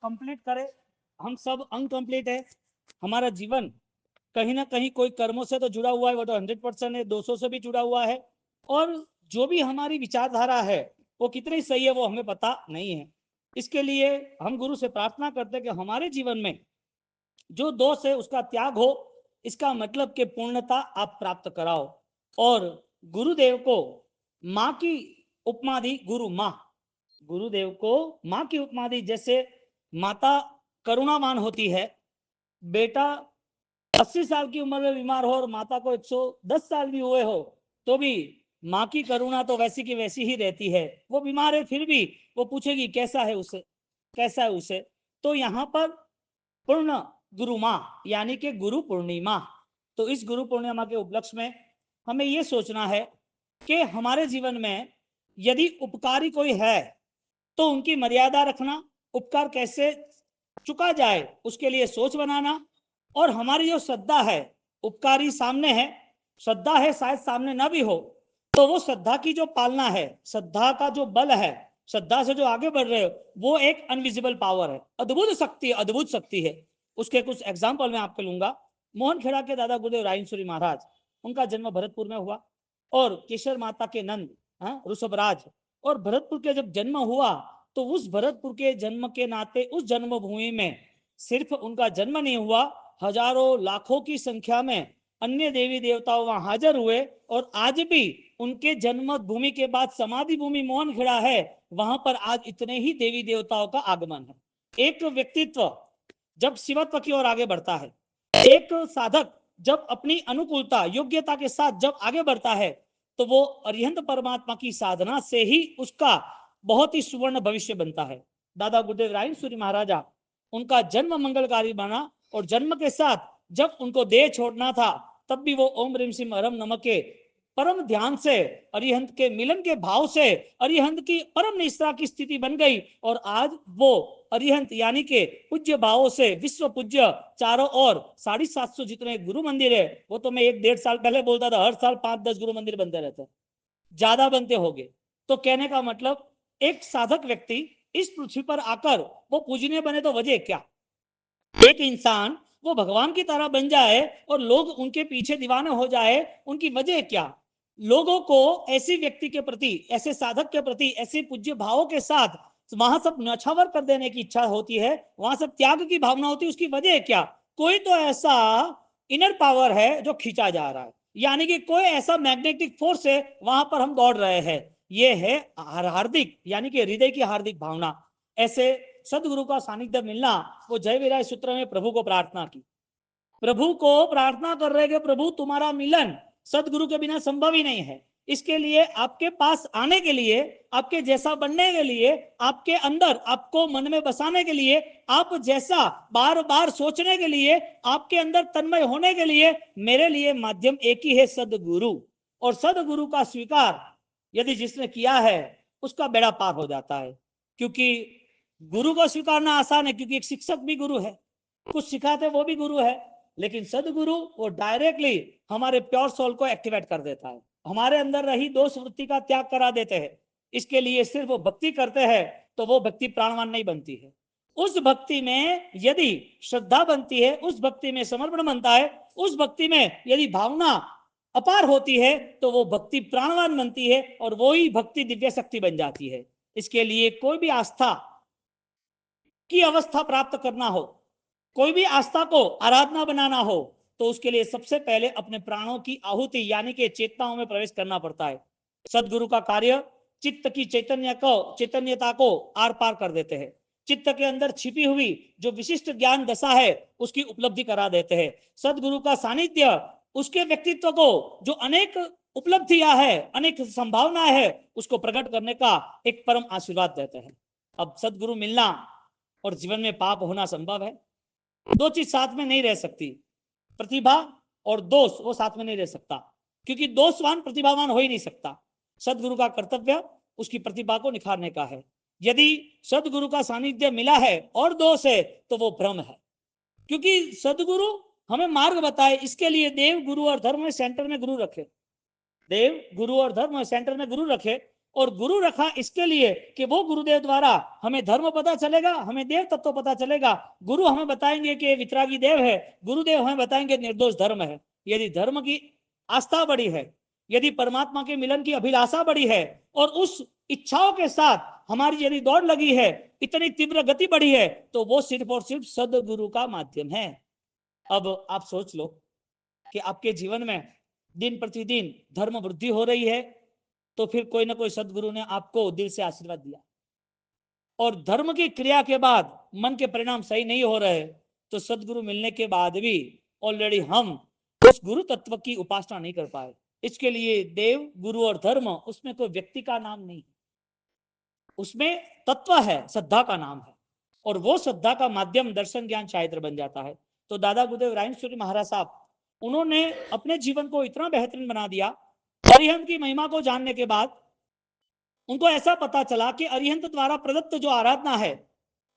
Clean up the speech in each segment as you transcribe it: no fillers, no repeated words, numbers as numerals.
Complete करें। हम सब अनकंप्लीट है। हमारा जीवन कहीं ना कहीं कोई कर्मों से तो जुड़ा हुआ है, वो तो 100% है, 200 से भी जुड़ा हुआ है। और जो भी हमारी विचारधारा है वो कितनी सही है वो हमें पता नहीं है। इसके लिए हम गुरु से प्रार्थना करते हैं कि हमारे जीवन में जो दोष है उसका त्याग हो। इसका मतलब कि पूर्णता आप प्राप्त कराओ। और गुरुदेव को माँ की उपमा दी, गुरु माँ। गुरुदेव को माँ की उपमा दी। जैसे माता करुणावान होती है, बेटा 80 साल की उम्र में बीमार हो और माता को 110 साल भी हुए हो तो भी माँ की करुणा तो वैसी की वैसी ही रहती है। वो बीमार है फिर भी वो पूछेगी कैसा है उसे, कैसा है उसे। तो यहाँ पर पूर्ण गुरु माँ यानी कि गुरु पूर्णिमा। तो इस गुरु पूर्णिमा के उपलक्ष्य में हमें ये सोचना है कि हमारे जीवन में यदि उपकारी कोई है तो उनकी मर्यादा रखना, उपकार कैसे चुका जाए उसके लिए सोच बनाना। और हमारी जो श्रद्धा है, उपकारी सामने है, श्रद्धा है शायद सामने ना भी हो, तो वो श्रद्धा की जो पालना है, श्रद्धा का जो बल है, श्रद्धा से जो आगे बढ़ रहे हो, वो एक अनविजिबल पावर है, अद्भुत शक्ति, अद्भुत शक्ति है। उसके कुछ एग्जाम्पल मैं आपको लूंगा। मोहन खेड़ा के दादा गुरुदेव रायनसूरी महाराज, उनका जन्म भरतपुर में हुआ। और केशर माता के नंद ऋषभराज, और भरतपुर के जब जन्म हुआ तो उस भरतपुर के जन्म के नाते उस जन्मभूमि में सिर्फ उनका जन्म नहीं हुआ, हजारों लाखों की संख्या में अन्य देवी देवताओं वहां हाजिर हुए। और आज भी उनके जन्म भूमि के बाद समाधि भूमि मोहन खेड़ा है, वहां पर आज इतने ही देवी देवताओं का आगमन है। एक व्यक्तित्व जब शिवत्व की ओर आगे बढ़ता है, एक साधक जब अपनी अनुकूलता योग्यता के साथ जब आगे बढ़ता है, तो वो अरिहंत परमात्मा की साधना से ही उसका बहुत ही सुवर्ण भविष्य बनता है। दादा गुरुदेव रायनसूरी महाराजा, उनका जन्म मंगलकारी बना और जन्म के साथ जब उनको देह छोड़ना था तब भी वो ओम ह्रीम सिंह हरम नमः के परम ध्यान से, अरिहंत के मिलन के भाव से अरिहंत की परम निष्ठा की स्थिति बन गई। और आज वो अरिहंत यानी के पूज्य भावों से विश्व पूज्य, चारों ओर 750 जितने गुरु मंदिर है, वो तो मैं 1-1.5 साल पहले बोलता था, हर साल 5-10 गुरु मंदिर बनते रहते, ज्यादा बनते होंगे। तो कहने का मतलब एक साधक व्यक्ति इस पृथ्वी पर आकर वो पूजनीय बने तो वजह क्या? एक इंसान वो भगवान की तरह बन जाए और लोग उनके पीछे दीवाने हो जाए, उनकी वजह क्या? लोगों को ऐसी व्यक्ति के प्रति, ऐसे साधक के प्रति, ऐसे पूज्य भावों के साथ वहां सब नछावर कर देने की इच्छा होती है, वहां सब त्याग की भावना होती है। उसकी वजह क्या? कोई तो ऐसा इनर पावर है जो खींचा जा रहा है, यानी कि कोई ऐसा मैग्नेटिक फोर्स है, वहां पर हम दौड़ रहे हैं। ये है हार्दिक यानी कि हृदय की हार्दिक भावना। ऐसे सदगुरु का सानिध्य मिलना, वो जय विराय सूत्र में प्रभु को प्रार्थना की, प्रभु को प्रार्थना कर रहे कि प्रभु तुम्हारा मिलन सदगुरु के बिना संभव ही नहीं है। इसके लिए आपके पास आने के लिए, आपके जैसा बनने के लिए, आपके अंदर आपको मन में बसाने के लिए, आप जैसा बार बार सोचने के लिए, आपके अंदर तन्मय होने के लिए मेरे लिए माध्यम एक ही है, सदगुरु। और सदगुरु का स्वीकार यदि जिसने किया है उसका बेड़ा पार हो जाता है। क्योंकि गुरु को स्वीकारना आसान है, क्योंकि एक शिक्षक भी गुरु है, कुछ सिखाते वो भी गुरु है। लेकिन सदगुरु वो डायरेक्टली हमारे प्योर सोल को एक्टिवेट कर देता है, हमारे अंदर रही दोष वृत्ति का त्याग करा देते हैं। इसके लिए सिर्फ वो भक्ति करते हैं तो वो भक्ति प्राणवान नहीं बनती है। उस भक्ति में यदि श्रद्धा बनती है, उस भक्ति में समर्पण बनता है, उस भक्ति में यदि भावना अपार होती है तो वो भक्ति प्राणवान बनती है और वो ही भक्ति दिव्य शक्ति बन जाती है। इसके लिए कोई भी आस्था की अवस्था प्राप्त करना हो, कोई भी आस्था को आराधना बनाना हो, तो उसके लिए सबसे पहले अपने प्राणों की आहुति यानी कि चेतनाओं में प्रवेश करना पड़ता है। सदगुरु का कार्य चित्त की चैतन्यता को आर पार कर देते हैं। चित्त के अंदर छिपी हुई जो विशिष्ट ज्ञान दशा है उसकी उपलब्धि करा देते हैं। सदगुरु का सानिध्य उसके व्यक्तित्व को जो अनेक उपलब्धियां है, अनेक संभावनाएं है, उसको प्रकट करने का एक परम आशीर्वाद देते हैं। अब सदगुरु मिलना और जीवन में पाप होना संभव है। दो चीज साथ में नहीं रह सकती, प्रतिभा और दोष वो साथ में नहीं रह सकता, क्योंकि दोषवान प्रतिभावान हो ही नहीं सकता। सदगुरु का कर्तव्य उसकी प्रतिभा को निखारने का है। यदि सदगुरु का सानिध्य मिला है और दोष है तो वो भ्रम है, क्योंकि सदगुरु हमें मार्ग बताए। इसके लिए देव गुरु और धर्म में सेंटर में गुरु रखे, देव गुरु और धर्म सेंटर में गुरु रखे। और गुरु रखा इसके लिए कि वो गुरुदेव द्वारा हमें धर्म पता चलेगा, हमें देव तत्व पता चलेगा। गुरु हमें बताएंगे कि वितरागी देव है, गुरुदेव हमें बताएंगे निर्दोष धर्म है। यदि धर्म की आस्था बड़ी है, यदि परमात्मा के मिलन की अभिलाषा बड़ी है और उस इच्छाओं के साथ हमारी यदि दौड़ लगी है, इतनी तीव्र गति बढ़ी है, तो वो सिर्फ और सिर्फ सदगुरु का माध्यम है। अब आप सोच लो कि आपके जीवन में दिन प्रतिदिन धर्म वृद्धि हो रही है, तो फिर कोई ना कोई सदगुरु ने आपको दिल से आशीर्वाद दिया, और धर्म की क्रिया के बाद मन के परिणाम सही नहीं हो रहे, तो सदगुरु मिलने के बाद भी ऑलरेडी हम उस गुरु तत्व की उपासना नहीं कर पाए। इसके लिए देव, गुरु और धर्म, उसमें कोई व्यक्ति का नाम नहीं, उसमें तत्व है, श्रद्धा का नाम है, और वो श्रद्धा का माध्यम दर्शन ज्ञान चारित्र बन जाता है। तो दादा गुरुदेव रायेश्वरी महाराज साहब, उन्होंने अपने जीवन को इतना बेहतरीन बना दिया। अरिहंत की महिमा को जानने के बाद उनको ऐसा पता चला कि अरिहंत द्वारा प्रदत्त जो आराधना है,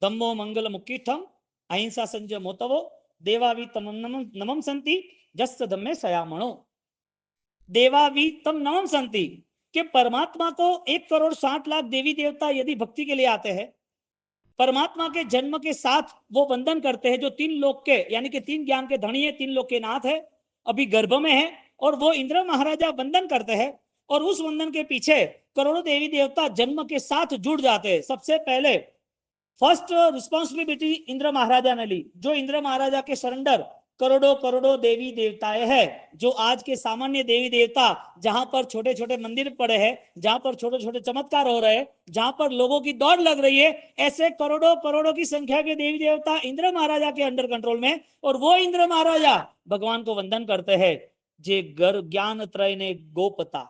धम्मो मंगल मुक्कीठम अहिंसा संजय मोतवो देवावी तम नमम संति जस्त धम्मे सयामणो, देवावी तम नमम संति, कि परमात्मा को 1,60,00,000 देवी देवता यदि भक्ति के लिए आते हैं, परमात्मा के जन्म के साथ वो वंदन करते हैं, जो 3 लोक के यानी कि 3 ज्ञान के धनी है, 3 लोक के नाथ है, अभी गर्भ में है, और वो इंद्र महाराजा वंदन करते हैं, और उस वंदन के पीछे करोड़ों देवी देवता जन्म के साथ जुड़ जाते हैं। सबसे पहले फर्स्ट रिस्पॉन्सिबिलिटी इंद्र महाराजा ने ली, जो इंद्र महाराजा के सरेंडर करोड़ों करोड़ों देवी देवताएं हैं, जो आज के सामान्य देवी देवता जहां पर छोटे छोटे मंदिर पड़े हैं, जहां पर छोटे छोटे चमत्कार हो रहे हैं, जहां पर लोगों की दौड़ लग रही है, ऐसे करोड़ों करोड़ों की संख्या के देवी देवता इंद्र महाराजा के अंडर कंट्रोल में, और वो इंद्र महाराजा भगवान को वंदन करते हैं। जे गर ज्ञान त्रय ने गोपता,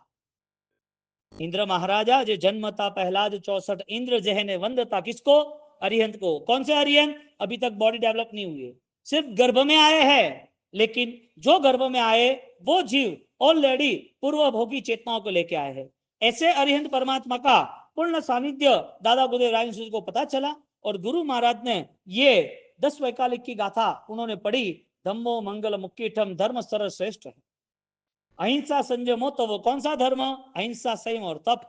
इंद्र महाराजा जो जन्मता पहलाज 64 इंद्र जहने वंदता, किसको? अरिहंत को। कौन से अरिहंत? अभी तक बॉडी डेवलप नहीं हुई है, सिर्फ गर्भ में आए हैं, लेकिन जो गर्भ में आए वो जीव ऑलरेडी पूर्व भोगी चेतनाओं को लेके आए हैं। ऐसे अरिहंत परमात्मा का पूर्ण सानिध्य दादा गुरुदेव रायेश्वरी को पता चला, और गुरु महाराज ने ये 10 वैकालिक की गाथा उन्होंने पढ़ी। धम्मो मंगल मुक्कीठम धर्म सर्व श्रेष्ठ है, अहिंसा संयमो, तो वो कौन सा धर्म? अहिंसा, संयम और तप।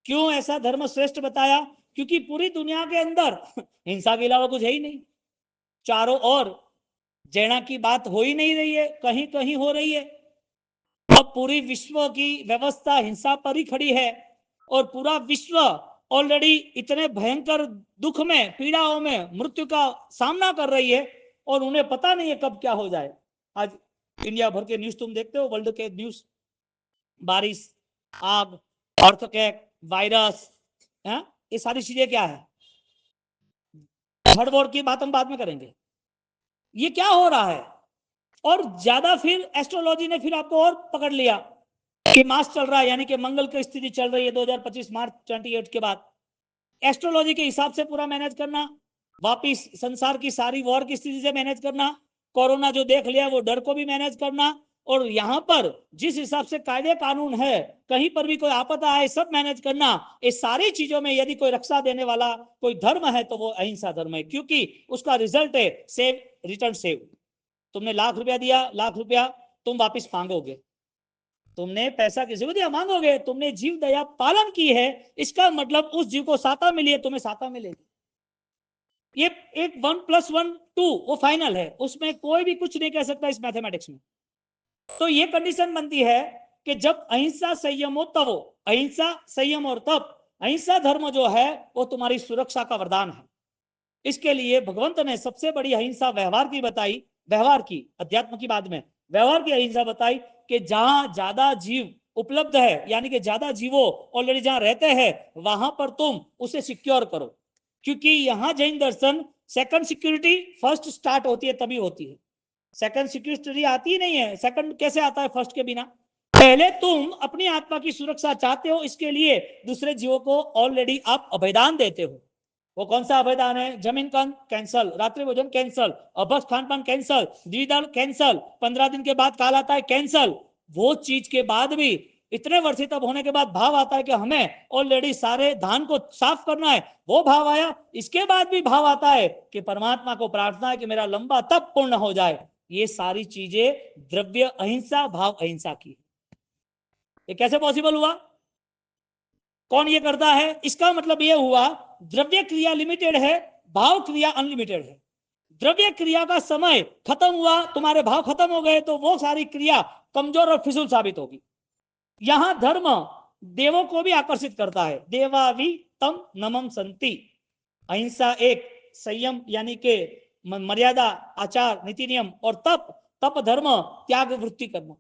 क्यों ऐसा धर्म श्रेष्ठ बताया? क्योंकि पूरी दुनिया के अंदर हिंसा के अलावा कुछ है ही नहीं, चारों ओर जैना की बात हो ही नहीं रही है, कहीं कहीं हो रही है। अब पूरी विश्व की व्यवस्था हिंसा पर ही खड़ी है, और पूरा विश्व ऑलरेडी इतने भयंकर दुख में, पीड़ाओं में, मृत्यु का सामना कर रही है, और उन्हें पता नहीं है कब क्या हो जाए। आज इंडिया भर के न्यूज तुम देखते हो, वर्ल्ड के न्यूज, बारिश, आग, अर्थक्वेक, वायरस, ये सारी चीजें क्या है? थर्ड वॉर की बात हम बाद में करेंगे। ये क्या हो रहा है? और ज्यादा फिर एस्ट्रोलॉजी ने फिर आपको और पकड़ लिया कि मास चल रहा है, यानी कि मंगल की स्थिति चल रही है 2025 मार्च 28 के बाद। एस्ट्रोलॉजी के हिसाब से पूरा मैनेज करना, वापिस संसार की सारी वॉर की स्थिति से मैनेज करना, कोरोना जो देख लिया वो डर को भी मैनेज करना, और यहां पर जिस हिसाब से कायदे कानून है, कहीं पर भी कोई आपदा आए सब मैनेज करना। इस सारी चीजों में यदि कोई रक्षा देने वाला कोई धर्म है तो वो अहिंसा धर्म है, क्योंकि उसका रिजल्ट है सेव रिटर्न सेव। तुमने लाख रुपया दिया, लाख रुपया तुम वापिस मांगोगे, तुमने पैसा किसी को दिया मांगोगे, तुमने जीव दया पालन की है, इसका मतलब उस जीव को साता मिली है, तुम्हें साता मिलेगी। ये एक 1+1=2 वो फाइनल है, उसमें कोई भी कुछ नहीं कह सकता इस मैथमेटिक्स में। तो ये कंडीशन बनती है कि जब अहिंसा संयम हो तब, अहिंसा संयम और तप, अहिंसा धर्म जो है वो तुम्हारी सुरक्षा का वरदान है। इसके लिए भगवंत ने सबसे बड़ी अहिंसा व्यवहार की बताई, व्यवहार की, अध्यात्म की बाद में व्यवहार की अहिंसा बताई, कि जहां ज्यादा जीव उपलब्ध है, यानी कि ज्यादा जीवो ऑलरेडी जहां रहते हैं, वहां पर तुम उसे सिक्योर करो। क्योंकि यहां जैन दर्शन सेकंड सिक्योरिटी फर्स्ट स्टार्ट होती है, तभी होती है। सेकंड सिक्योरिटी आती ही नहीं है, सेकंड कैसे आता है फर्स्ट के बिना? पहले तुम अपनी आत्मा की सुरक्षा चाहते हो, इसके लिए दूसरे जीवों को ऑलरेडी आप अभयदान देते हो। वो कौन सा अभयदान है? जमीन का कैंसल, रात्रि भोजन कैंसल, अभस खान पान कैंसल, द्विदल कैंसल, 15 दिन के बाद काल आता है कैंसल। वो चीज के बाद भी इतने वर्षित अब होने के बाद भाव आता है कि हमें ऑलरेडी सारे धान को साफ करना है, वो भाव आया। इसके बाद भी भाव आता है कि परमात्मा को प्रार्थना है कि मेरा लंबा तप पूर्ण हो जाए। ये सारी चीजें द्रव्य अहिंसा, भाव अहिंसा की। ये कैसे पॉसिबल हुआ? कौन ये करता है? इसका मतलब ये हुआ द्रव्य क्रिया लिमिटेड है, भाव क्रिया अनलिमिटेड है। द्रव्य क्रिया का समय खत्म हुआ, तुम्हारे भाव खत्म हो गए, तो वो सारी क्रिया कमजोर और फिजूल साबित होगी। यहां धर्म देवों को भी आकर्षित करता है। देवावि तम नमम संति, अहिंसा एक, संयम यानी के मर्यादा, आचार, नीति नियम, और तप, तप धर्म त्याग वृत्ति करना।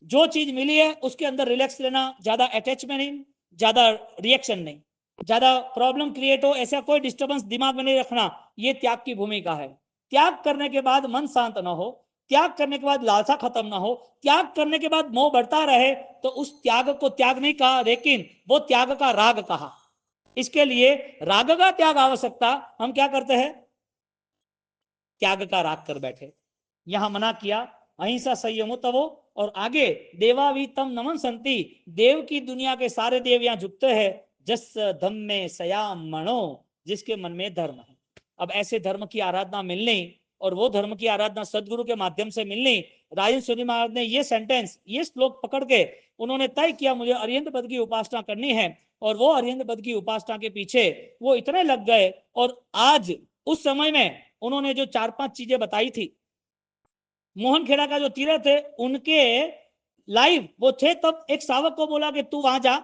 जो चीज मिली है उसके अंदर रिलैक्स लेना, ज्यादा अटैचमेंट नहीं, ज्यादा रिएक्शन नहीं, ज्यादा प्रॉब्लम क्रिएट हो ऐसा कोई डिस्टर्बेंस दिमाग में नहीं रखना, ये त्याग की भूमिका है। त्याग करने के बाद मन शांत ना हो, त्याग करने के बाद लालसा खत्म ना हो, त्याग करने के बाद मोह बढ़ता रहे, तो उस त्याग को त्याग नहीं कहा, लेकिन वो त्याग का राग कहा। इसके लिए राग का त्याग आवश्यकता, हम क्या करते हैं? त्याग का राग कर बैठे। यहां मना किया अहिंसा संयमो तवो, और आगे देवावी तम नमन संति, देव की दुनिया के सारे देव यहां झुकते हैं। जस धम्मे सयाम मणो, जिसके मन में धर्म है। अब ऐसे धर्म की आराधना मिलनी, और वो धर्म की आराधना सदगुरु के माध्यम से मिलनी। राजन सूर्य महाराज ने ये सेंटेंस, ये श्लोक पकड़ के उन्होंने तय किया मुझे अरिहंत पद की उपासना करनी है, और वो अरिहंत पद की उपासना के पीछे वो इतने लग गए। और आज उस समय में उन्होंने जो 4-5 चीजें बताई थी, मोहन खेड़ा का जो तीरथ है उनके लाइव वो थे, तब एक सावक को बोला कि तू वहां जा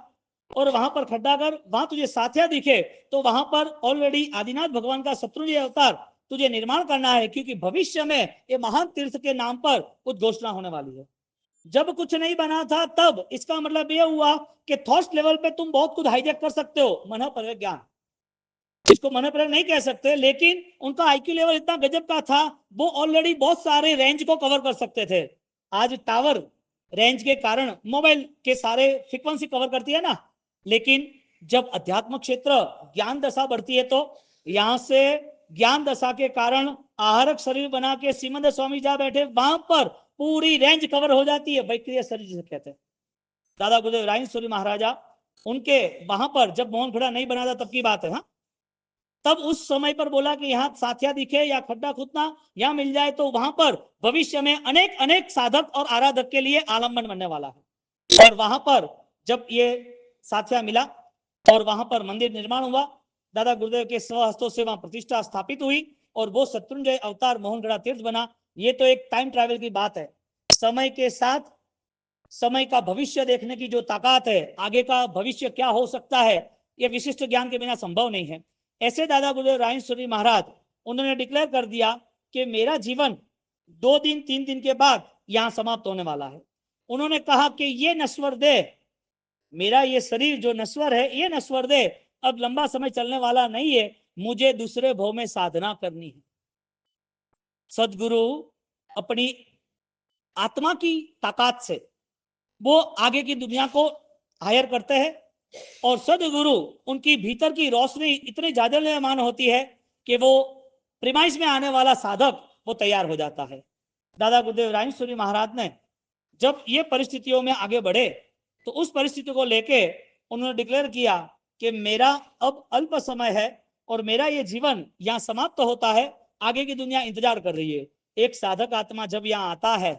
और वहां पर खड्डा कर, वहां तुझे साथिया दिखे तो वहां पर ऑलरेडी आदिनाथ भगवान का शत्रुंजय अवतार तुझे निर्माण करना है, क्योंकि भविष्य में ये महान तीर्थ के नाम पर कुछ घोषणा होने वाली है। जब कुछ नहीं बना था तब इसका मतलब यह हुआ कि थॉट्स लेवल पे तुम बहुत कुछ हाईजैक कर सकते हो, मन पर ज्ञान, इसको मनोप्रयोग नहीं कह सकते, लेकिन उनका आईक्यू लेवल इतना गजब का था, वो ऑलरेडी बहुत सारे रेंज को कवर कर सकते थे। आज टावर रेंज के कारण मोबाइल के सारे फ्रीक्वेंसी कवर करती है ना, लेकिन जब अध्यात्म क्षेत्र ज्ञान दशा बढ़ती है तो यहां से ज्ञान दशा के कारण आहारक शरीर बना के श्रीमंत स्वामी जा बैठे, वहां पर पूरी रेंज कवर हो जाती है, वैक्रिय शरीर जिसे कहते हैं। दादा गुरुदेव राय सूरी महाराजा, उनके वहां पर जब मोहन खड़ा नहीं बना था तब की बात है। हाँ, तब उस समय पर बोला कि यहाँ साथिया दिखे या खड्डा खुदना यहाँ मिल जाए तो वहां पर भविष्य में अनेक अनेक साधक और आराधक के लिए आलम्बन बनने वाला है। और वहां पर जब ये साथिया मिला और वहां पर मंदिर निर्माण हुआ, दादा गुरुदेव के स्वहस्तों से वहां प्रतिष्ठा स्थापित हुई, और वो शत्रुंजय अवतार मोहनगढ़ा तीर्थ बना। ये तो एक टाइम ट्रैवल की बात है। समय के साथ समय का भविष्य देखने की जो ताकत है, आगे का भविष्य क्या हो सकता है, ये विशिष्ट ज्ञान के बिना संभव नहीं है। ऐसे दादा गुरुदेव राय सूरी महाराज उन्होंने डिक्लेयर कर दिया कि मेरा जीवन 2 दिन 3 दिन के बाद यहां समाप्त होने वाला है। उन्होंने कहा कि ये नश्वर देह, मेरा ये शरीर जो नश्वर है, ये नश्वर देह अब लंबा समय चलने वाला नहीं है, मुझे दूसरे भव में साधना करनी है। सदगुरु अपनी आत्मा की ताकत से वो आगे की दुनिया को हायर करते हैं, और सदगुरु उनकी भीतर की रोशनी इतनी जादूमय होती है कि वो प्रीमाइस में आने वाला साधक वो तैयार हो जाता है। दादा गुरुदेव राय सूरी महाराज ने जब ये परिस्थितियों में आगे बढ़े तो उस परिस्थिति को लेके उन्होंने डिक्लेयर किया कि मेरा अब अल्प समय है और मेरा ये जीवन यहाँ समाप्त होता है, आगे की दुनिया इंतजार कर रही है। एक साधक आत्मा जब यहाँ आता है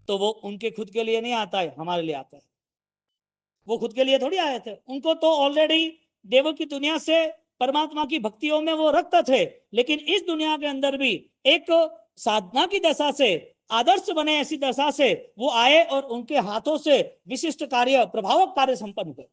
तो वो उनके खुद के लिए नहीं आता है, हमारे लिए आता है। वो खुद के लिए थोड़ी आए थे, उनको तो ऑलरेडी देवों की दुनिया से परमात्मा की भक्तियों में वो रक्त थे, लेकिन इस दुनिया के अंदर भी एक साधना की दशा से, आदर्श बने ऐसी दशा से वो आए और उनके हाथों से विशिष्ट कार्य, प्रभावक कार्य संपन्न हुए।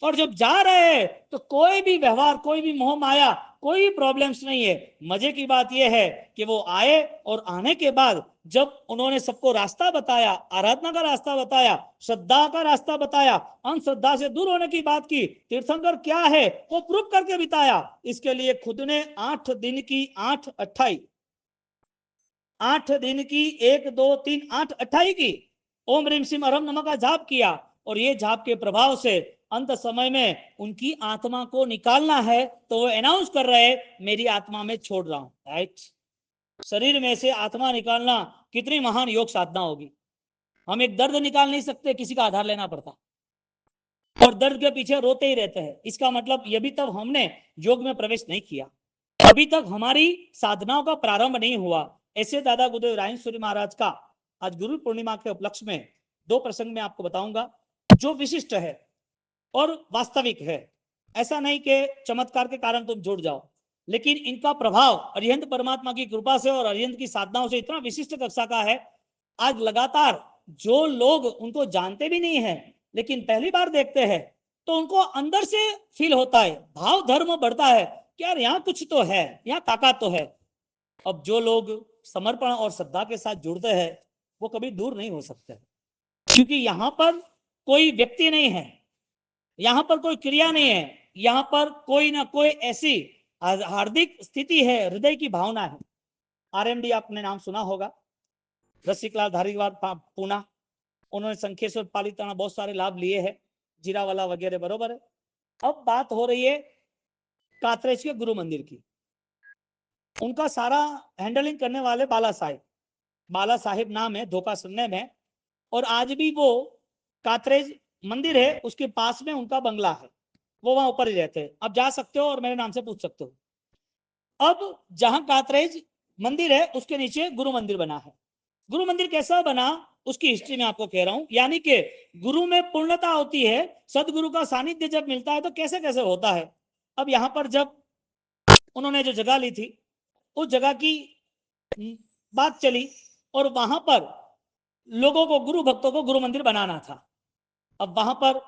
और जब जा रहे हैं तो कोई भी व्यवहार, कोई भी मोह माया, कोई प्रॉब्लम्स नहीं है। मजे की बात यह है कि वो आए और आने के बाद जब उन्होंने सबको रास्ता बताया, आराधना का रास्ता बताया, श्रद्धा का रास्ता बताया, अंधश्रद्धा से दूर होने की बात की, तीर्थंकर क्या है वो प्रूफ करके बिताया, इसके लिए खुद ने 8 दिन की 8 दिन की 1 2 3 8 28 की ओम रीम सिम अरम नमः का जाप किया, और ये जाप के प्रभाव से अंत समय में उनकी आत्मा को निकालना है तो वो अनाउंस कर रहे मेरी आत्मा में छोड़ रहा हूं। राइट, शरीर में से आत्मा निकालना कितनी महान योग साधना होगी। हम एक दर्द निकाल नहीं सकते, किसी का आधार लेना पड़ता, और दर्द के पीछे रोते ही रहते हैं। इसका मतलब ये भी तब हमने योग में प्रवेश नहीं किया, अभी तक हमारी साधनाओं का प्रारंभ नहीं हुआ। ऐसे दादा गुरुदेव राय सूरी महाराज का आज गुरु पूर्णिमा के उपलक्ष्य में 2 प्रसंग में आपको बताऊंगा जो विशिष्ट है, और वास्तविक है। ऐसा नहीं कि चमत्कार के कारण तुम जुड़ जाओ, लेकिन इनका प्रभाव अरिहंत परमात्मा की कृपा से और अरिहंत की साधनाओं से इतना विशिष्ट कक्षा का है। आज लगातार जो लोग उनको जानते भी नहीं है लेकिन पहली बार देखते हैं तो उनको अंदर से फील होता है, भाव धर्म बढ़ता है कि यार यहाँ कुछ तो है, यहाँ ताकत तो है। अब जो लोग समर्पण और श्रद्धा के साथ जुड़ते हैं वो कभी दूर नहीं हो सकते, क्योंकि यहाँ पर कोई व्यक्ति नहीं है, यहाँ पर कोई क्रिया नहीं है, यहाँ पर कोई ना कोई ऐसी हार्दिक स्थिति है, हृदय की भावना है। आरएमडी आपने नाम सुना होगा, रसिकलाल धारीवाल पूना, उन्होंने संखेश्वर पालिताना बहुत सारे लाभ लिए हैं, जीरावाला वगैरह, बरोबर है। अब बात हो रही है कातरेज के गुरु मंदिर की। उनका सारा हैंडलिंग करने वाले बाला साहिब नाम है, धोखा सुनने में। और आज भी वो कातरेज मंदिर है उसके पास में उनका बंगला है, वो वहां ऊपर ही रहते हैं। अब जा सकते हो और मेरे नाम से पूछ सकते हो। अब जहां कातरेज मंदिर है उसके नीचे गुरु मंदिर बना है। गुरु मंदिर कैसा बना उसकी हिस्ट्री में आपको कह रहा हूं, यानी कि गुरु में पूर्णता होती है, सदगुरु का सानिध्य जब मिलता है तो कैसे कैसे होता है। अब यहां पर जब उन्होंने जो जगह ली थी उस जगह की बात चली और वहां पर लोगों को, गुरु भक्तों को गुरु मंदिर बनाना था। अब वहां पर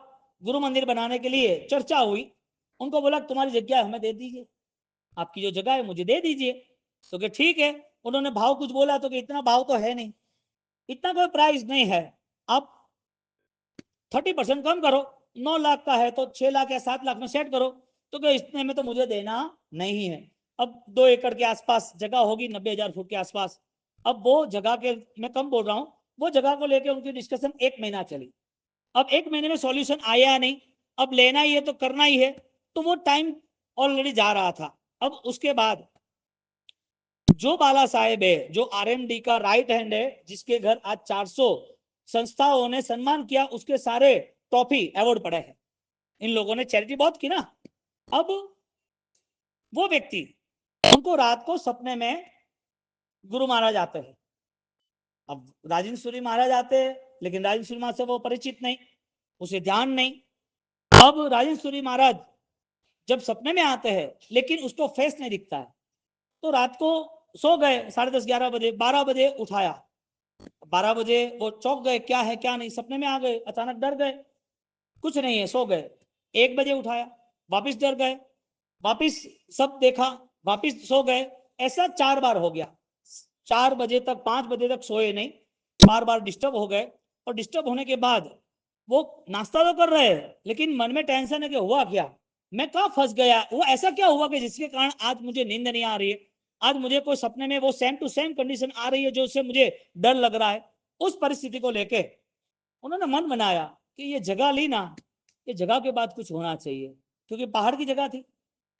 गुरु मंदिर बनाने के लिए चर्चा हुई, उनको बोला तुम्हारी जगह हमें दे दीजिए, आपकी जो जगह है मुझे दे दीजिए। तो कि ठीक है। उन्होंने भाव कुछ बोला तो कि इतना भाव तो है नहीं, इतना कोई प्राइस नहीं है, आप 30% कम करो, 9 लाख का है तो 6 लाख या 7 लाख में सेट करो। तो कि इतने में तो मुझे देना नहीं है। अब 2 एकड़ के आसपास जगह होगी, 90,000 फुट के आसपास। अब वो जगह के, मैं कम बोल रहा हूँ, वो जगह को लेकर उनकी डिस्कशन 1 महीना चली। अब 1 महीने में सॉल्यूशन आया नहीं, अब लेना ही है तो करना ही है, तो वो टाइम ऑलरेडी जा रहा था। अब उसके बाद जो बाला साहेब है, जो आरएमडी का राइट हैंड है, जिसके घर आज 400 संस्थाओं ने सम्मान किया, उसके सारे ट्रॉफी अवार्ड पड़े हैं। इन लोगों ने चैरिटी बहुत की ना। अब वो व्यक्ति, उनको रात को सपने में गुरु महाराज आते हैं। अब राजेंद्र सूरी महाराज आते हैं लेकिन राजेंद्र सूरी महाराज से वो परिचित नहीं, उसे ध्यान नहीं। अब राजेंद्र सूरी महाराज जब सपने में आते हैं लेकिन उसको फेस नहीं दिखता है, तो रात को सो गए 10:30 11 बजे, 12 बजे उठाया, 12 बजे वो चौंक गए, क्या है क्या नहीं, सपने में आ गए, अचानक डर गए, कुछ नहीं है, सो गए। 1 बजे उठाया, वापिस डर गए, वापिस सब देखा, वापिस सो गए। ऐसा 4 बार हो गया। 4 बजे तक, 5 बजे तक सोए नहीं, बार बार डिस्टर्ब हो गए। और डिस्टर्ब होने के बाद वो नाश्ता तो कर रहे हैं लेकिन मन में टेंशन है कि हुआ क्या, मैं कहाँ फंस गया, वो ऐसा क्या हुआ कि जिसके कारण आज मुझे नींद नहीं आ रही है, आज मुझे कोई सपने में वो सेम टू सेम कंडीशन आ रही है जो उससे मुझे डर लग रहा है। उस परिस्थिति को लेके उन्होंने मन बनाया कि ये जगह ली ना, ये जगह के बाद कुछ होना चाहिए, क्योंकि पहाड़ की जगह थी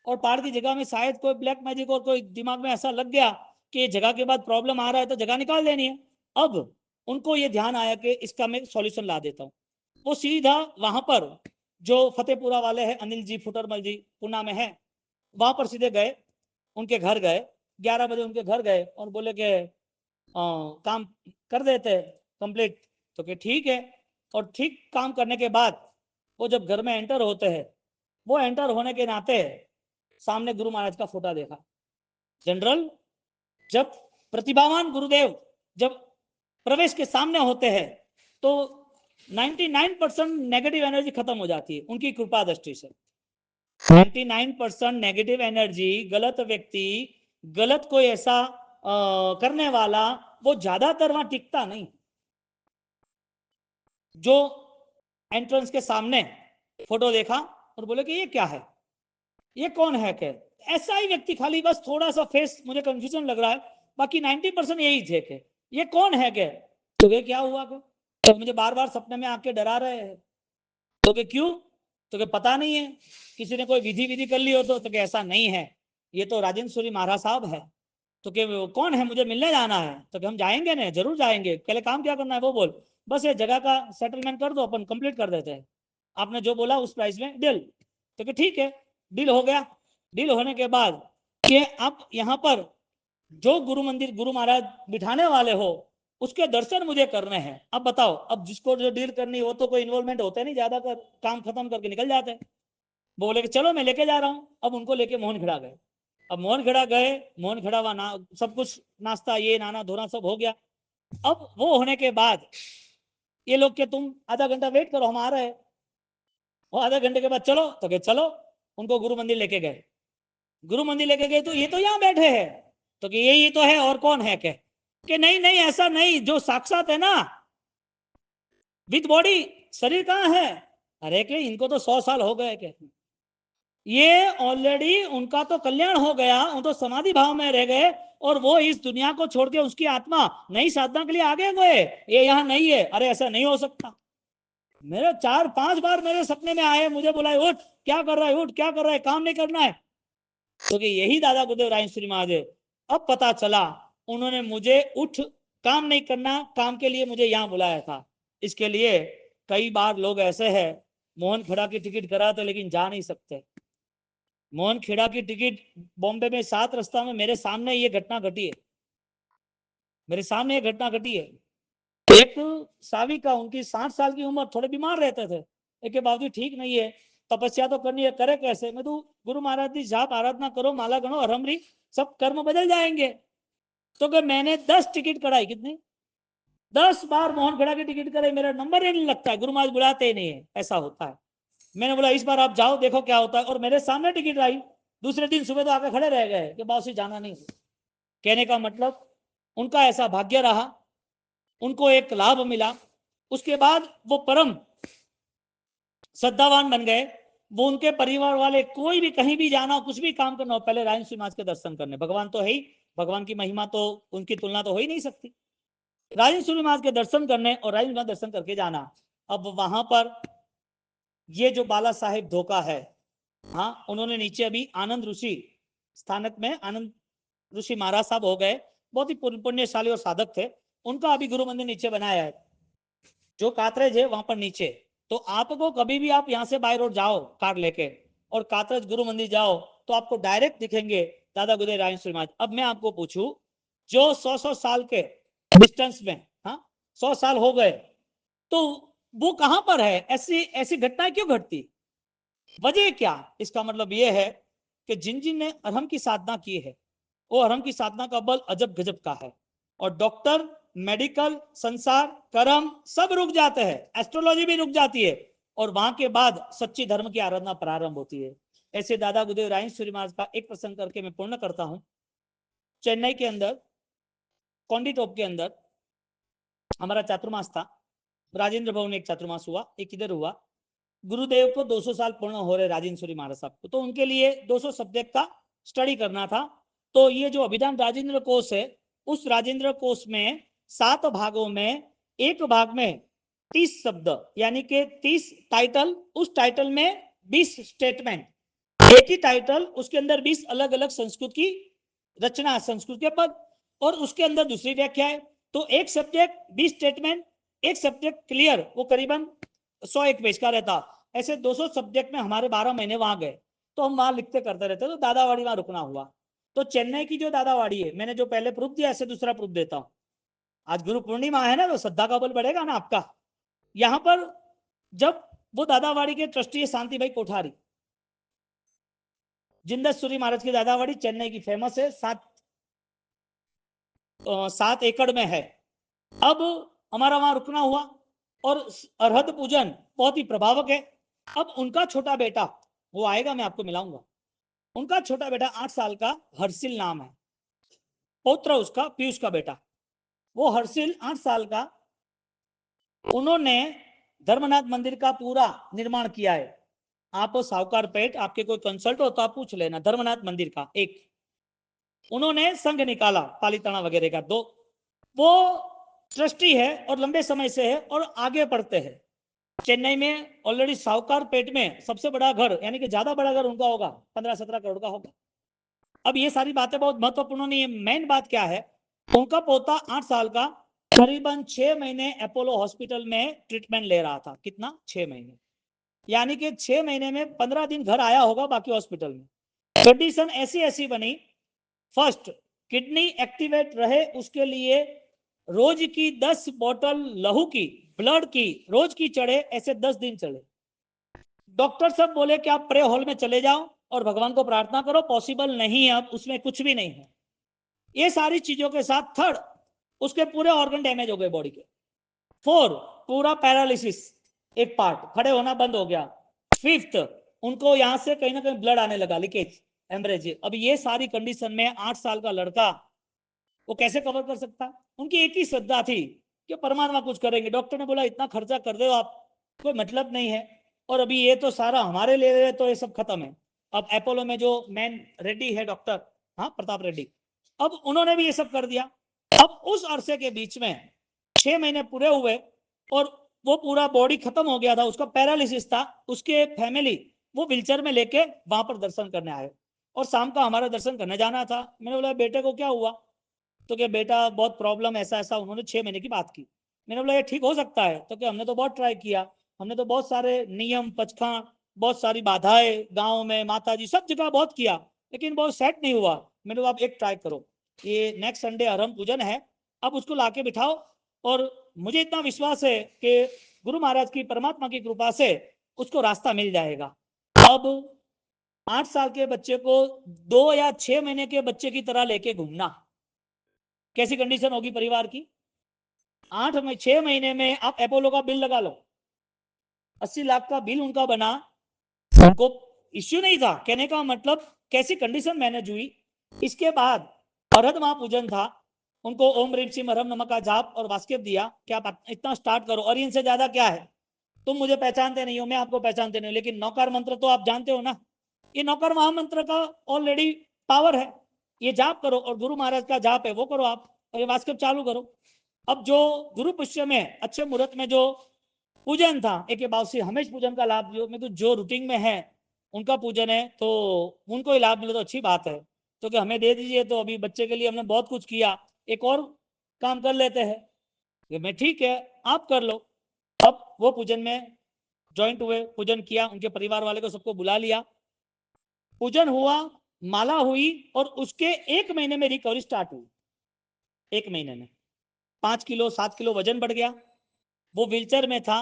और पहाड़ की जगह में शायद कोई ब्लैक मैजिक और कोई दिमाग में ऐसा लग गया कि ये जगह के बाद प्रॉब्लम आ रहा है तो जगह निकाल देनी है। अब उनको ये ध्यान आया कि इसका मैं सॉल्यूशन ला देता हूँ। वो सीधा वहां पर जो फतेहपुरा वाले हैं, अनिल जी फुटरमल जी, पुणे में है, वहां पर सीधे गए, उनके घर गए, 11 बजे उनके घर गए और बोले कि काम कर देते कंप्लीट। तो कि ठीक है। और ठीक काम करने के बाद वो जब घर में एंटर होते हैं, वो एंटर होने के नाते सामने गुरु महाराज का फोटो देखा। जनरल जब प्रतिभावान गुरुदेव जब प्रवेश के सामने होते हैं तो 99% नेगेटिव एनर्जी खत्म हो जाती है उनकी कृपा दृष्टि से। 99% नेगेटिव एनर्जी, गलत व्यक्ति, गलत कोई ऐसा करने वाला, वो ज्यादातर वहां टिकता नहीं। जो एंट्रेंस के सामने फोटो देखा और बोले कि ये क्या है, ये कौन है, क्या ऐसा ही व्यक्ति, खाली बस थोड़ा सा फेस मुझे कंफ्यूजन लग रहा है, बाकी 90% यही थे के ये कौन है क्या। तो ये क्या हुआ को, तो मुझे बार बार सपने में आके डरा रहे हैं। तो कि क्यों, तो कि पता नहीं है, किसी ने कोई विधि विधि कर ली हो तो कि ऐसा नहीं है, ये तो राजेंद्र सूरी महाराज साहब है। तो कि कौन है, मुझे मिलने जाना है। तो कि हम जाएंगे ना, जरूर जाएंगे, पहले काम क्या करना है वो बोल, बस ये जगह का सेटलमेंट कर दो, अपन कंप्लीट कर देते हैं, आपने जो बोला उस प्राइस में डील। तो कि ठीक है, डील हो गया। डील होने के बाद कि आप यहाँ पर जो गुरु मंदिर गुरु महाराज बिठाने वाले हो उसके दर्शन मुझे करने हैं। अब बताओ, अब जिसको जो डील करनी वो तो कोई इन्वॉल्वमेंट होता है नहीं, ज्यादातर काम खत्म करके निकल जाते हैं। बोले कि चलो मैं लेके जा रहा हूँ। अब उनको लेके मोहनखेड़ा गए। अब मोहनखेड़ा गए, मोहनखेड़ा वहां सब कुछ नाश्ता ये नाना धोना सब हो गया। अब वो होने के बाद ये लोग के तुम आधा घंटा वेट करो, हम आ रहे हैं। वो आधा घंटे के बाद चलो तो के चलो, उनको गुरु मंदिर लेके गए। गुरु मंदिर लेके गए तो ये तो यहाँ बैठे हैं, तो कि यही तो है और कौन है के कि नहीं नहीं ऐसा नहीं, जो साक्षात है ना विद बॉडी, शरीर कहाँ है। अरे के इनको तो 100 साल हो गए के, ये ऑलरेडी उनका तो कल्याण हो गया, उन तो समाधि भाव में रह गए और वो इस दुनिया को छोड़ के उसकी आत्मा नई साधना के लिए आगे गए, ये यहाँ नहीं है। अरे ऐसा नहीं हो सकता। मेरे 4-5 बार मेरे सपने में आए, मुझे बोला उठ क्या कर रहा है, उठ क्या कर रहा है, काम नहीं करना है। तो यही दादा गुरुदेव रायश्री महादेव। अब पता चला उन्होंने मुझे उठ काम नहीं करना, काम के लिए मुझे यहाँ बुलाया था। इसके लिए कई बार लोग ऐसे हैं मोहनखेड़ा की टिकट कराते लेकिन जा नहीं सकते। मोहनखेड़ा की टिकट बॉम्बे में 7 रास्ता में मेरे सामने ये घटना घटी है, मेरे सामने ये घटना घटी है। एक साविका, उनकी 60 साल की उम्र, थोड़े बीमार रहते थे, एक बावजूद ठीक नहीं है, तपस्या तो करनी है, करे कैसे। मैं तो गुरु महाराज की जाप आराधना करो, माला गणो, हरमरी, सब कर्म बदल जाएंगे। तो कि मैंने 10 टिकट कराई, कितनी 10 बार मोहनखेड़ा की टिकट कराई, मेरा नंबर ही नहीं लगता है, गुरु महाराज बुलाते ही नहीं है, ऐसा होता है। मैंने बोला इस बार आप जाओ देखो क्या होता है, और मेरे सामने टिकट आई। दूसरे दिन सुबह तो आके खड़े रह गए कि बाबू जाना नहीं। कहने का मतलब उनका ऐसा भाग्य रहा, उनको एक लाभ मिला, उसके बाद वो परम श्रद्धावान बन गए। वो उनके परिवार वाले कोई भी कहीं भी जाना हो, कुछ भी काम करना हो, पहले राजन महाराज के दर्शन करने। भगवान तो है ही, भगवान की महिमा तो उनकी तुलना तो हो ही नहीं सकती। राजन महाराज के दर्शन करने और राजन महाराज दर्शन करके जाना। अब वहां पर ये जो बाला साहेब धोखा है, हाँ उन्होंने नीचे अभी आनंद ऋषि स्थानक में आनंद ऋषि महाराज साहब हो गए, बहुत ही पुण्यशाली और साधक थे, उनका अभी गुरु मंदिर नीचे बनाया है, जो कातरेज है वहां पर नीचे। तो आपको कभी भी आप यहाँ से बाय रोड जाओ कार लेके और कातरेज गुरु मंदिर जाओ तो आपको डायरेक्ट दिखेंगे दादा गुरुदेव राजन महाराज। अब मैं आपको पूछूं, जो 100 साल के डिस्टेंस में, हाँ 100 साल हो गए, तो वो कहां पर है, ऐसी ऐसी घटनाएं क्यों घटती, वजह क्या। इसका मतलब यह है कि जिन जिन ने अरहम की साधना की है, वो अरहम की साधना का बल अजब गजब का है, और डॉक्टर, मेडिकल, संसार, कर्म सब रुक जाते हैं, एस्ट्रोलॉजी भी रुक जाती है, और वहां के बाद सच्ची धर्म की आराधना प्रारंभ होती है। ऐसे दादा गुरुदेव रायन महाराज का एक प्रसंग करके मैं पूर्ण करता हूं। चेन्नई के अंदर कॉन्डिटोप के अंदर हमारा चातुर्मास था, राजेंद्र भवन एक चातुर्मास हुआ, एक इधर हुआ। गुरुदेव को 200 साल पूर्ण हो रहे राजेंद्र महाराज साहब को, तो उनके लिए 200 सब्जेक्ट का स्टडी करना था। तो ये जो अभिधान राजेंद्र कोश है, उस राजेंद्र कोश में 7 भागों में एक भाग में 30 शब्द, यानी कि 30 टाइटल, उस टाइटल में 20 स्टेटमेंट, एक ही टाइटल उसके अंदर 20 अलग अलग संस्कृत की रचना, संस्कृत के पद, और उसके अंदर दूसरी व्याख्या है। तो एक सब्जेक्ट 20 स्टेटमेंट, एक सब्जेक्ट क्लियर, वो करीबन 101 पेज का रहता। ऐसे 200 सब्जेक्ट में हमारे 12 महीने वहां गए, तो हम वहां लिखते करते रहते, तो दादावाड़ी वहां रुकना हुआ। तो चेन्नई की जो दादावाड़ी है, मैंने जो पहले प्रूफ दिया, ऐसे दूसरा प्रूफ देता हूँ। आज गुरु पूर्णिमा है ना, तो श्रद्धा का बल बढ़ेगा ना आपका। यहाँ पर जब वो दादावाड़ी के ट्रस्टी है शांति भाई कोठारी, जिंदसूरी महाराज की दादावाड़ी चेन्नई की फेमस है, 7 एकड़ में है। अब हमारा वहां रुकना हुआ, और अरहत पूजन बहुत ही प्रभावक है। अब उनका छोटा बेटा, वो आएगा मैं आपको मिलाऊंगा, उनका छोटा बेटा 8 साल का हर्षिल नाम है, पौत्र उसका पीयूष का बेटा, वो हर्षिल 8 साल का, उन्होंने धर्मनाथ मंदिर का पूरा निर्माण किया है। आप साहूकार पेट, आपके कोई कंसल्ट हो तो आप पूछ लेना, धर्मनाथ मंदिर का एक उन्होंने संघ निकाला, पालीताना वगैरह का, दो वो ट्रस्टी है और लंबे समय से है और आगे बढ़ते हैं। चेन्नई में ऑलरेडी साहूकार पेट में सबसे बड़ा घर, यानी कि ज्यादा बड़ा घर उनका होगा, 15-17 करोड़ का होगा। अब ये सारी बातें बहुत महत्वपूर्ण नहीं है, मेन बात क्या है, उनका पोता 8 साल का करीबन 6 महीने अपोलो हॉस्पिटल में ट्रीटमेंट ले रहा था। कितना, 6 महीने, यानी कि 6 महीने में 15 दिन घर आया होगा, बाकी हॉस्पिटल में। कंडीशन ऐसी ऐसी बनी, फर्स्ट किडनी एक्टिवेट रहे उसके लिए रोज की 10 बोतल लहू की, ब्लड की रोज की चढ़े, ऐसे 10 दिन चले। डॉक्टर सब बोले कि आप प्रे हॉल में चले जाओ और भगवान को प्रार्थना करो, पॉसिबल नहीं है, अब उसमें कुछ भी नहीं है। ये सारी चीजों के साथ थर्ड, उसके पूरे ऑर्गन डैमेज हो गए बॉडी के। 4, पूरा पैरालिसिस, एक पार्ट खड़े होना बंद हो गया। 5th, उनको यहां से कहीं ना कहीं ब्लड आने लगा, लीकेज, हेमरेज। अब ये सारी कंडीशन में 8 साल का लड़का वो कैसे कवर कर सकता? उनकी एक ही श्रद्धा थी कि परमात्मा कुछ करेंगे। डॉक्टर ने बोला इतना खर्चा कर दो आप, कोई मतलब नहीं है, और अभी ये तो सारा हमारे ले रहे, तो ये सब खत्म है। अब अपोलो में जो मैन रेड्डी है डॉक्टर, हाँ प्रताप रेड्डी, अब उन्होंने भी ये सब कर दिया। अब उस अरसे के बीच में 6 महीने पूरे हुए और वो पूरा बॉडी खत्म हो गया था, उसका पैरालिसिस था। उसके फैमिली वो व्हीलचेयर में लेके वहां पर दर्शन करने आए और शाम का हमारा दर्शन करने जाना था। मैंने बोला बेटे को क्या हुआ? तो क्या बेटा बहुत प्रॉब्लम, ऐसा ऐसा, उन्होंने 6 महीने की बात की। मैंने बोला ये ठीक हो सकता है? तो क्या हमने तो बहुत ट्राई किया, हमने तो बहुत सारे नियम पचखान, बहुत सारी बाधाएं गांव में, माता जी सब जगह बहुत किया, लेकिन बहुत सेट नहीं हुआ। मैंने बोला आप एक ट्राई करो, ये नेक्स्ट संडे अरहम पूजन है, अब उसको लाके बिठाओ, और मुझे इतना विश्वास है कि गुरु महाराज की, परमात्मा की कृपा से उसको रास्ता मिल जाएगा। अब 8 साल के बच्चे को 2 या 6 महीने के बच्चे की तरह लेके घूमना, कैसी कंडीशन होगी परिवार की? 6 महीने में आप अपोलो का बिल लगा लो, 80 लाख का बिल उनका बना। उनको इश्यू नहीं था, कहने का मतलब कैसी कंडीशन मैनेज हुई। इसके बाद अरहत महापूजन था, उनको ओम ह्रीम सिंह हरम नमः का जाप और वास्केप दिया कि आप इतना स्टार्ट करो, और इनसे ज्यादा क्या है, तुम मुझे पहचानते नहीं हो, मैं आपको पहचानते नहीं हूं, लेकिन नौकार मंत्र तो आप जानते हो ना, ये नौकर महामंत्र का ऑलरेडी पावर है, ये जाप करो, और गुरु महाराज का जाप है वो करो आप, और ये वास्केप चालू करो। अब जो गुरु पुष्य में अच्छे मुहूर्त में जो पूजन था, एक बावसी हमेश पूजन का लाभ जो में तो जो रूटीन में है उनका पूजन है, तो उनको ही लाभ मिले तो अच्छी बात है, तो कि हमें दे दीजिए, तो अभी बच्चे के लिए हमने बहुत कुछ किया, एक और काम कर लेते हैं। ये मैं ठीक है, आप कर लो। अब वो पूजन में ज्वाइंट हुए, पूजन किया, उनके परिवार वाले को सबको बुला लिया, पूजन हुआ, माला हुई, और उसके 1 महीने में रिकवरी स्टार्ट हुई। 1 महीने में 5 किलो 7 किलो वजन बढ़ गया। वो व्हीलचेयर में था,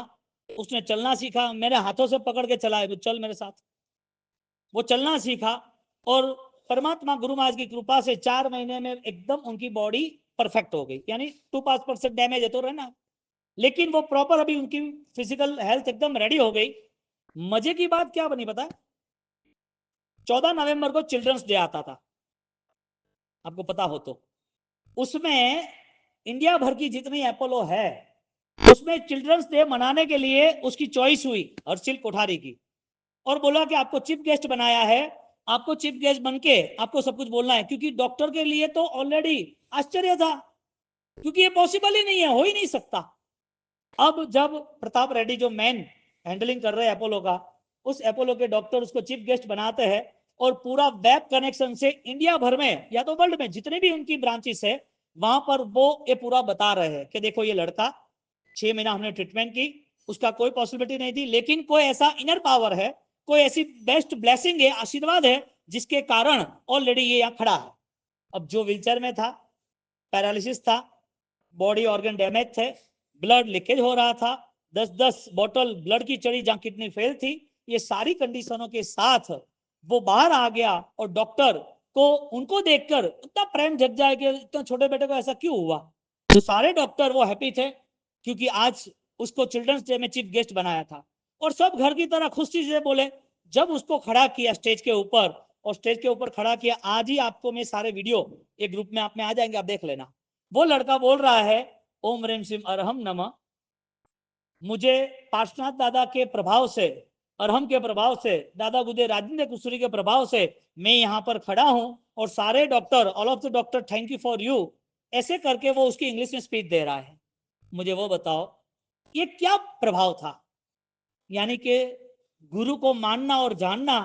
उसने चलना सीखा, मेरे हाथों से पकड़ के चला है, चल मेरे साथ, वो चलना सीखा, और परमात्मा गुरु महाराज की कृपा से 4 महीने में एकदम उनकी बॉडी परफेक्ट हो गई। यानी 2-5% डैमेज है तो रहना, लेकिन वो प्रॉपर अभी उनकी फिजिकल हेल्थ एकदम रेडी हो गई। मजे की बात क्या बनी पता है? 14 नवंबर को चिल्ड्रंस डे आता था, आपको पता हो तो, उसमें इंडिया भर की जितनी अपोलो है उसमें चिल्ड्रंस डे मनाने के लिए उसकी चॉइस हुई हर्षिल कोठारी की, और बोला कि आपको चीफ गेस्ट बनाया है, आपको चीफ गेस्ट बन के आपको सब कुछ बोलना है, क्योंकि डॉक्टर के लिए तो ऑलरेडी आश्चर्य था, क्योंकि ये पॉसिबल ही नहीं है, हो ही नहीं सकता। अब जब प्रताप रेड्डी जो मैन हैंडलिंग कर रहे हैं अपोलो का, उस अपोलो के डॉक्टर उसको चीफ गेस्ट बनाते हैं, और पूरा वेब कनेक्शन से इंडिया भर में या तो वर्ल्ड में जितने भी उनकी ब्रांचेस है वहां पर वो ये पूरा बता रहे हैं कि देखो ये लड़का 6 महीना हमने ट्रीटमेंट की, उसका कोई पॉसिबिलिटी नहीं थी, लेकिन कोई ऐसा इनर पावर है, कोई ऐसी बेस्ट ब्लेसिंग है, आशीर्वाद है, जिसके कारण ऑलरेडी ये यहाँ खड़ा है। अब जो व्हीलचेयर में था, पैरालिसिस था, बॉडी ऑर्गन डैमेज थे, ब्लड लीकेज हो रहा था, 10-10 बोतल ब्लड की चढ़ी जहां किडनी फेल थी, ये सारी कंडीशनों के साथ वो बाहर आ गया, और डॉक्टर को उनको देखकर इतना प्रेम जग जाए कि इतना छोटे बेटे को ऐसा क्यों हुआ। तो सारे डॉक्टर वो हैप्पी थे, क्योंकि आज उसको चिल्ड्रंस डे में चीफ गेस्ट बनाया था, और सब घर की तरह खुशी से बोले। जब उसको खड़ा किया स्टेज के ऊपर, और स्टेज के ऊपर खड़ा किया, आज ही आपको मैं सारे वीडियो एक ग्रुप में आप में आ जाएंगे, आप देख लेना। वो लड़का बोल रहा है ओम रेम सिम अरहम नमः, मुझे पार्श्वनाथ दादा के प्रभाव से, अरहम के प्रभाव से, दादा गुदे राजेंद्र कुसुरी के प्रभाव से मैं यहाँ पर खड़ा हूं, और सारे doctor, all of the doctor thank you for you, ऐसे करके वो उसकी इंग्लिश में स्पीच दे रहा है। मुझे वो बताओ ये क्या प्रभाव था? यानी कि गुरु को मानना और जानना,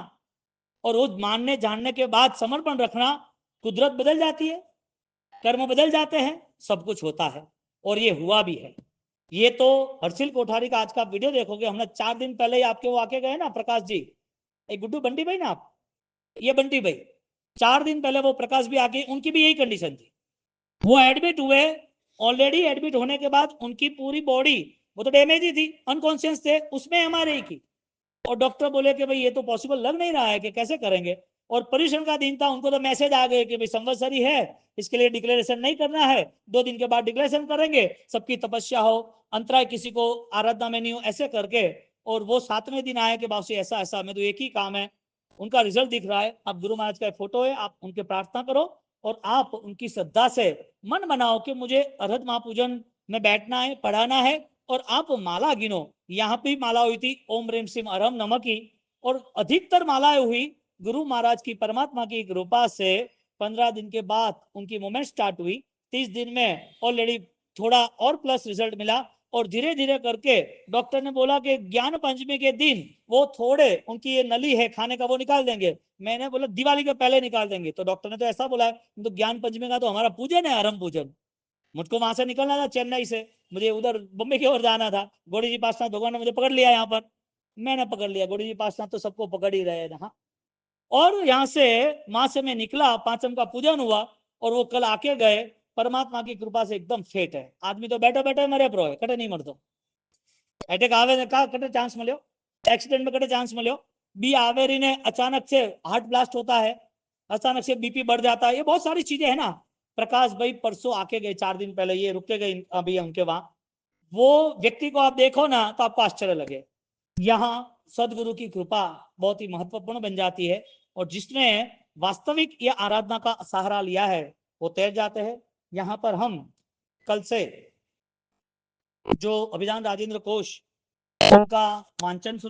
और उस मानने जानने के बाद समर्पण रखना, कुदरत बदल जाती है, कर्म बदल जाते हैं, सब कुछ होता है, और ये हुआ भी है। ये तो हर्षिल कोठारी का आज का वीडियो देखोगे, हमने 4 दिन पहले ही आपके वो आके गए ना प्रकाश जी, एक गुड्डू बंटी भाई ना आप, ये बंटी भाई, 4 दिन पहले वो प्रकाश भी आके, उनकी भी यही कंडीशन थी, वो एडमिट हुए, ऑलरेडी एडमिट होने के बाद उनकी पूरी बॉडी वो तो डैमेज ही थी, अनकॉन्शियस थे, उसमें एमआरआई की, और डॉक्टर बोले कि भाई ये तो पॉसिबल लग नहीं रहा है कि कैसे करेंगे। और पर्यूषण का दिन था, उनको तो मैसेज आ गए कि भाई संवत्सरी है, इसके लिए डिक्लेरेशन नहीं करना है, 2 दिन के बाद डिक्लेरेशन करेंगे, सबकी तपस्या हो, अंतराय किसी को आराधना में नहीं हो, ऐसे करके। और वो 7वें दिन आए कि बाबू ऐसा ऐसा, मैं तो एक ही काम है, उनका रिजल्ट दिख रहा है, आप गुरु महाराज का फोटो है, आप उनके प्रार्थना करो और आप उनकी श्रद्धा से मन बनाओ कि मुझे अर्हत महापूजन में बैठना है, पढ़ाना है, और आप माला गिनो। यहाँ पे माला हुई थी ओम रेम सिम अरम नमः की, और अधिकतर मालाएं हुई गुरु महाराज की परमात्मा की कृपा से। 15 दिन के बाद उनकी मूवमेंट स्टार्ट हुई, 30 दिन में ऑलरेडी थोड़ा और प्लस रिजल्ट मिला, और धीरे धीरे करके डॉक्टर ने बोला कि ज्ञान पंचमी के दिन वो थोड़े उनकी ये नली है खाने का वो निकाल देंगे। मैंने बोला दिवाली के पहले निकाल देंगे, तो डॉक्टर ने तो ऐसा बोला है, तो ज्ञान पंचमी का तो हमारा पूजन है, आरम पूजन। मुझको वहां से निकलना था चेन्नई से, मुझे उधर बम्बई की ओर जाना था, गोड़ी जी पासनाथ भगवान ने मुझे पकड़ लिया यहाँ पर, मैंने पकड़ लिया, गोड़ी जी पासनाथ तो सबको पकड़ ही रहे हाँ। और यहाँ से वहां से मैं निकला, पांचम का पूजन हुआ, और वो कल आके गए, परमात्मा की कृपा से एकदम फिट है आदमी, तो बैठे बैठे मरे प्रो है, कटे नहीं मरतो। अटैक आवे ने का कटे चांस मिलो, एक्सीडेंट में कटे चांस मिलो, बी आवेरी ने अचानक से हार्ट ब्लास्ट होता है, अचानक से बीपी बढ़ जाता है, ये बहुत सारी चीजें है ना। प्रकाश भाई परसों आके गए, 4 दिन पहले ये रुके गए अभी उनके वहां, वो व्यक्ति को आप देखो ना तो आपको आश्चर्य लगे। यहाँ सदगुरु की कृपा बहुत ही महत्वपूर्ण बन जाती है, और जिसने वास्तविक ये आराधना का सहारा लिया है वो तैर जाते हैं। यहाँ पर हम कल से जो अभिधान राजेंद्र कोश उनका वांचन